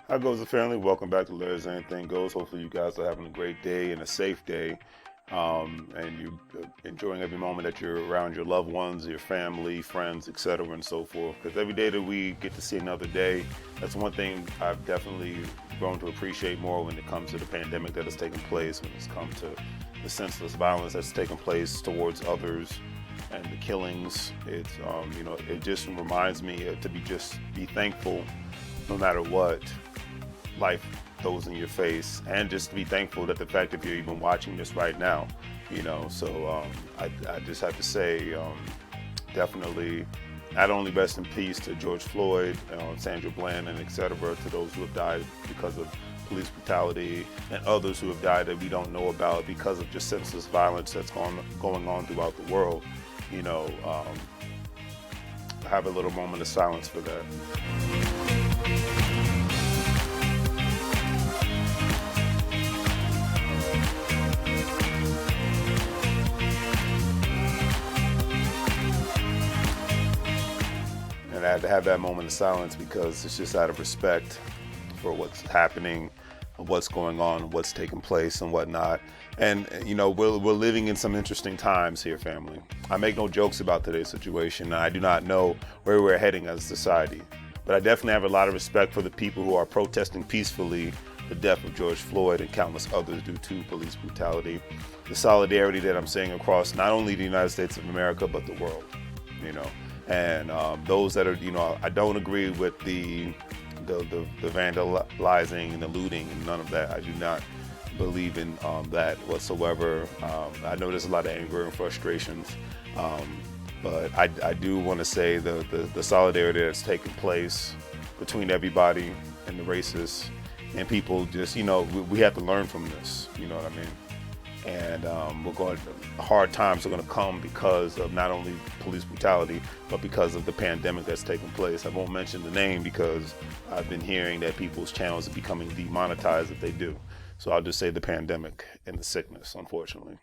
How goes the family? Welcome back to Larry's Anything Goes. Hopefully, you guys are having a great day and a safe day, and you enjoying every moment that you're around your loved ones, your family, friends, etc., and so forth. Because every day that we get to see another day, that's one thing I've definitely grown to appreciate more when it comes to the pandemic that has taken place, when it's come to the senseless violence that's taken place towards others and the killings. It just reminds me to be thankful no matter what life throws in your face, and just to be thankful that the fact that you're even watching this right now, I just have to say, definitely not only rest in peace to George Floyd, Sandra Bland, and etc., to those who have died because of police brutality, and others who have died that we don't know about because of just senseless violence that's going on throughout the world. You know, have a little moment of silence for that. And I had to have that moment of silence because it's just out of respect for what's happening, what's going on, what's taking place, and whatnot. And we're living in some interesting times here, family. I make no jokes about today's situation. I do not know where we're heading as a society, but I definitely have a lot of respect for the people who are protesting peacefully the death of George Floyd and countless others due to police brutality. The solidarity that I'm seeing across not only the United States of America but the world. And those that are, I don't agree with the vandalizing and the looting and none of that. I do not believe in that whatsoever. I know there's a lot of anger and frustrations, but I do want to say the solidarity that's taking place between everybody and the racists and people. Just we have to learn from this. You know what I mean? And hard times are going to come because of not only police brutality, but because of the pandemic that's taking place. I won't mention the name because I've been hearing that people's channels are becoming demonetized if they do. So I'll just say the pandemic and the sickness, unfortunately.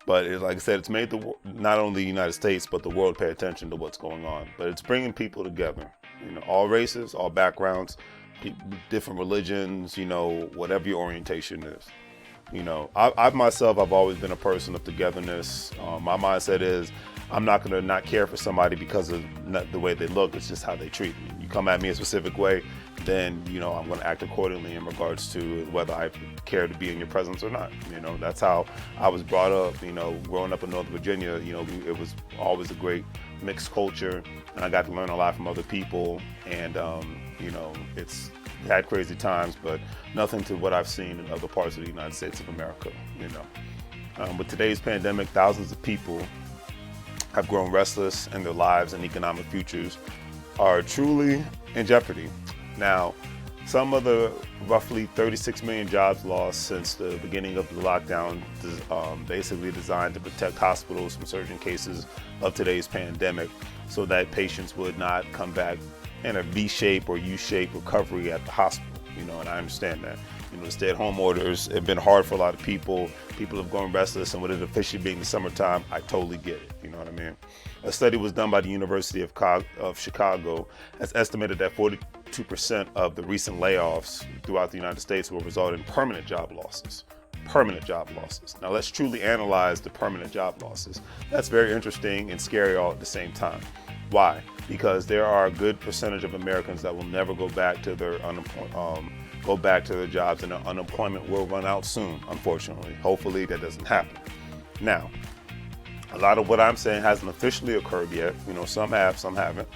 But like I said, it's made not only the United States, but the world pay attention to what's going on. But it's bringing people together, all races, all backgrounds, different religions, whatever your orientation is. I myself, I've always been a person of togetherness. My mindset is I'm not going to not care for somebody because of not the way they look. It's just how they treat me. You come at me a specific way, then, I'm going to act accordingly in regards to whether I care to be in your presence or not. That's how I was brought up, growing up in Northern Virginia. It was always a great mixed culture, and I got to learn a lot from other people. And, it's had crazy times, but nothing to what I've seen in other parts of the United States of America. With today's pandemic, thousands of people have grown restless, and their lives and economic futures are truly in jeopardy. Now, some of the roughly 36 million jobs lost since the beginning of the lockdown, basically designed to protect hospitals from surging cases of today's pandemic so that patients would not come back in a V-shape or U-shape recovery at the hospital, and I understand that. The stay-at-home orders have been hard for a lot of people. People have gone restless, and with it officially being the summertime, I totally get it, you know what I mean? A study was done by the University of Chicago has estimated that 42% of the recent layoffs throughout the United States will result in permanent job losses. Permanent job losses. Now let's truly analyze the permanent job losses. That's very interesting and scary all at the same time. Why? Because there are a good percentage of Americans that will never go back to their jobs, and their unemployment will run out soon, unfortunately. Hopefully that doesn't happen. Now, a lot of what I'm saying hasn't officially occurred yet. Some have, some haven't.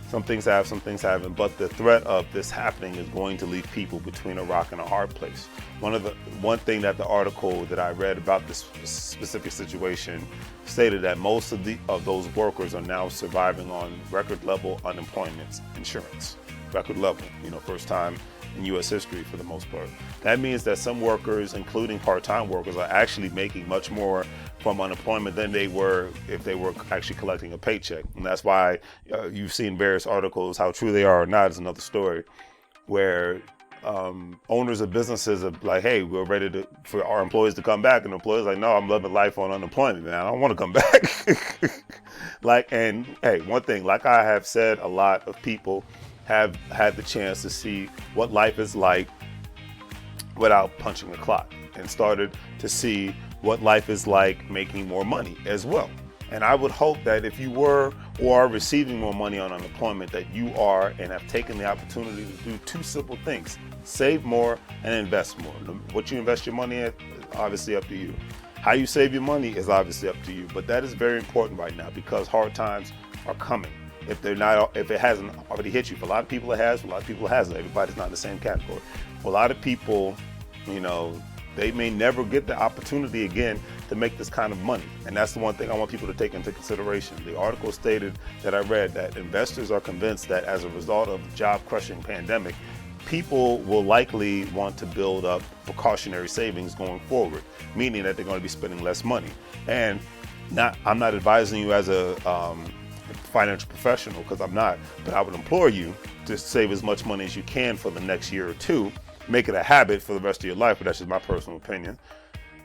Some things have, some things haven't, but the threat of this happening is going to leave people between a rock and a hard place. One thing that the article that I read about this specific situation stated that most of those workers are now surviving on record level unemployment insurance. Record level, first time in U.S. history for the most part. That means that some workers, including part-time workers, are actually making much more from unemployment than they were if they were actually collecting a paycheck. And that's why you've seen various articles, how true they are or not is another story, where owners of businesses are like, hey, we're ready for our employees to come back. And the employees are like, no, I'm living life on unemployment, man. I don't want to come back. And hey, one thing, like I have said, a lot of people have had the chance to see what life is like without punching the clock, and started to see what life is like making more money as well. And I would hope that if you were or are receiving more money on unemployment, that you are and have taken the opportunity to do two simple things: save more and invest more. What you invest your money in is obviously up to you. How you save your money is obviously up to you. But that is very important right now, because hard times are coming. If it hasn't already hit you. For a lot of people it has, for a lot of people it hasn't. Everybody's not in the same category. For a lot of people, they may never get the opportunity again to make this kind of money. And that's the one thing I want people to take into consideration. The article stated that I read that investors are convinced that as a result of the job-crushing pandemic, people will likely want to build up precautionary savings going forward, meaning that they're going to be spending less money. And I'm not advising you as a financial professional, because I'm not, but I would implore you to save as much money as you can for the next year or two. Make it a habit for the rest of your life, but that's just my personal opinion.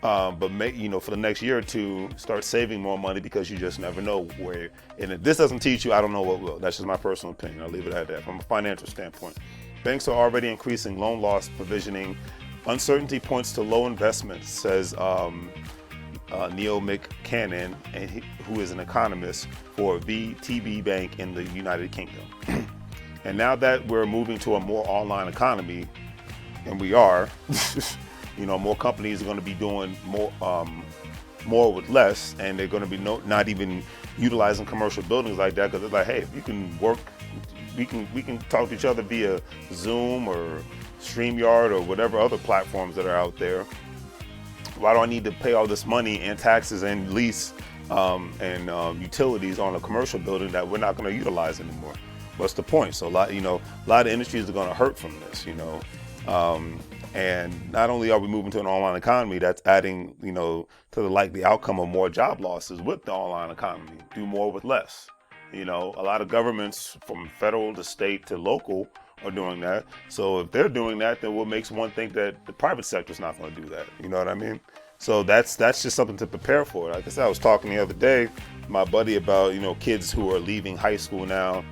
But for the next year or two, start saving more money, because you just never know where. And if this doesn't teach you, I don't know what will. That's just my personal opinion. I'll leave it at that. From a financial standpoint, banks are already increasing loan loss provisioning. Uncertainty points to low investments, says Neil McCannon, who is an economist for VTB Bank in the United Kingdom. And now that we're moving to a more online economy, and we are, more companies are going to be doing more with less, and they're going to be not even utilizing commercial buildings like that, because they're like, hey, if you can work, we can talk to each other via Zoom or StreamYard or whatever other platforms that are out there. Why do I need to pay all this money and taxes and lease and utilities on a commercial building that we're not going to utilize anymore? What's the point? So a lot of industries are going to hurt from this, and not only are we moving to an online economy, that's adding, to the likely outcome of more job losses with the online economy. Do more with less. A lot of governments, from federal to state to local, are doing that. So if they're doing that, then what makes one think that the private sector is not going to do that? You know what I mean? So that's just something to prepare for. Like I said, I was talking the other day to my buddy about, kids who are leaving high school now,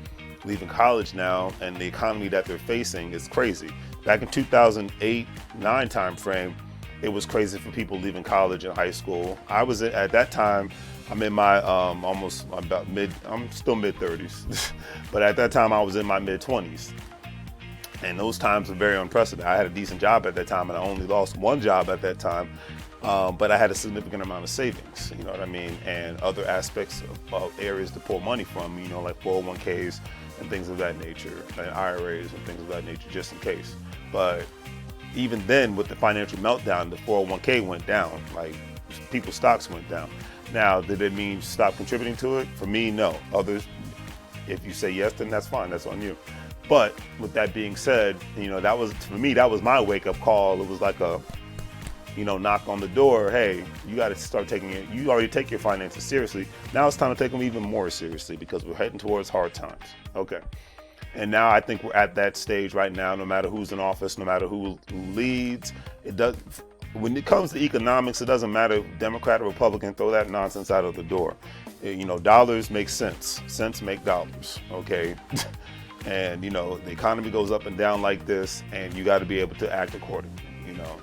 leaving college now, and the economy that they're facing is crazy. Back in 2008-9 timeframe, it was crazy for people leaving college and high school. I was at that time, I'm in my I'm still mid-30s, but at that time I was in my mid-20s. And those times were very unprecedented. I had a decent job at that time, and I only lost one job at that time. But I had a significant amount of savings, you know what I mean? And other aspects of areas to pull money from, like 401ks and things of that nature, and IRAs and things of that nature, just in case. But even then, with the financial meltdown, the 401k went down, like people's stocks went down. Now, did it mean stop contributing to it? For me, no. Others, if you say yes, then that's fine, that's on you. But with that being said, that was, for me, that was my wake-up call. It was like a, knock on the door. Hey, you got to start taking it. You already take your finances seriously. Now it's time to take them even more seriously, because we're heading towards hard times. Okay. And now I think we're at that stage right now, no matter who's in office, no matter who leads. When it comes to economics, it doesn't matter, Democrat or Republican, throw that nonsense out of the door. Dollars make sense. Cents make dollars. Okay. And, the economy goes up and down like this, and you got to be able to act accordingly,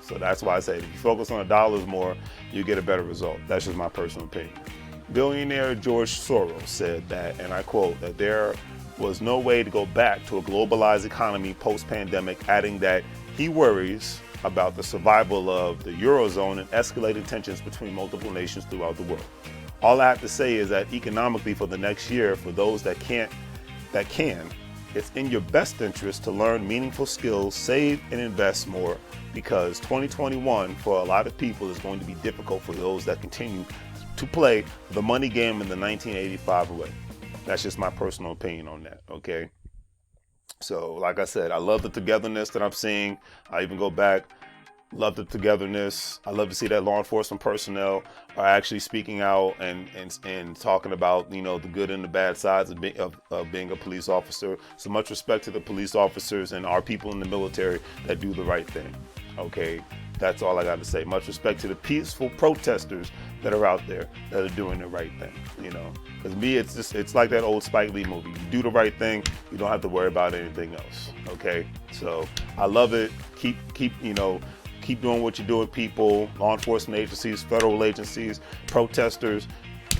So that's why I say if you focus on the dollars more, you get a better result. That's just my personal opinion. Billionaire George Soros said that, and I quote, that there was no way to go back to a globalized economy post-pandemic, adding that he worries about the survival of the Eurozone and escalating tensions between multiple nations throughout the world. All I have to say is that economically for the next year, for those that can, it's in your best interest to learn meaningful skills, save and invest more, because 2021 for a lot of people is going to be difficult for those that continue to play the money game in the 1985 way. That's just my personal opinion on that, okay? So like I said, I love the togetherness that I'm seeing. I even go back, love the togetherness. I love to see that law enforcement personnel are actually speaking out and talking about, the good and the bad sides of being a police officer. So much respect to the police officers and our people in the military that do the right thing. Okay, that's all I got to say. Much respect to the peaceful protesters that are out there that are doing the right thing, you know. Because me, it's like that old Spike Lee movie. You do the right thing, you don't have to worry about anything else. Okay, so I love it. Keep doing what you're doing, people. Law enforcement agencies, federal agencies, protesters,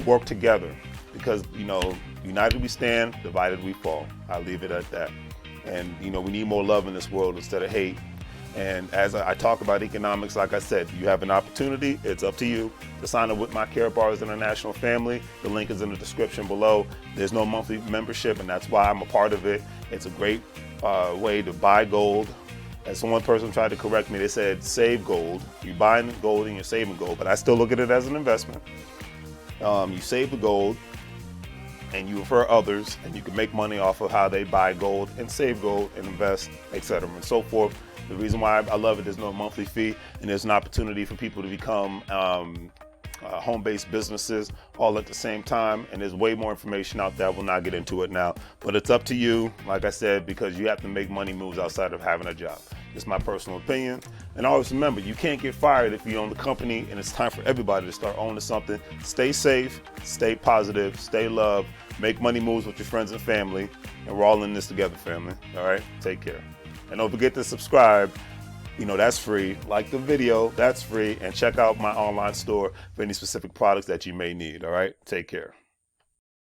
work together. Because, you know, united we stand, divided we fall. I'll leave it at that. And, you know, we need more love in this world instead of hate. And as I talk about economics, like I said, you have an opportunity. It's up to you to sign up with my Care Bars International family. The link is in the description below. There's no monthly membership, and that's why I'm a part of it. It's a great way to buy gold. As one person tried to correct me, they said save gold. You're buying gold and you're saving gold, but I still look at it as an investment. You save the gold and you refer others, and you can make money off of how they buy gold and save gold and invest, etc. and so forth. The reason why I love it, there's no monthly fee, and there's an opportunity for people to become home-based businesses all at the same time, and there's way more information out there. I will not get into it now, but it's up to you, like I said, because you have to make money moves outside of having a job. It's my personal opinion. And always remember, you can't get fired if you own the company, and it's time for everybody to start owning something. Stay safe, stay positive, stay loved, make money moves with your friends and family, and we're all in this together, family. All right, take care. And don't forget to subscribe. You know, that's free. Like the video, that's free. And check out my online store for any specific products that you may need. All right, take care.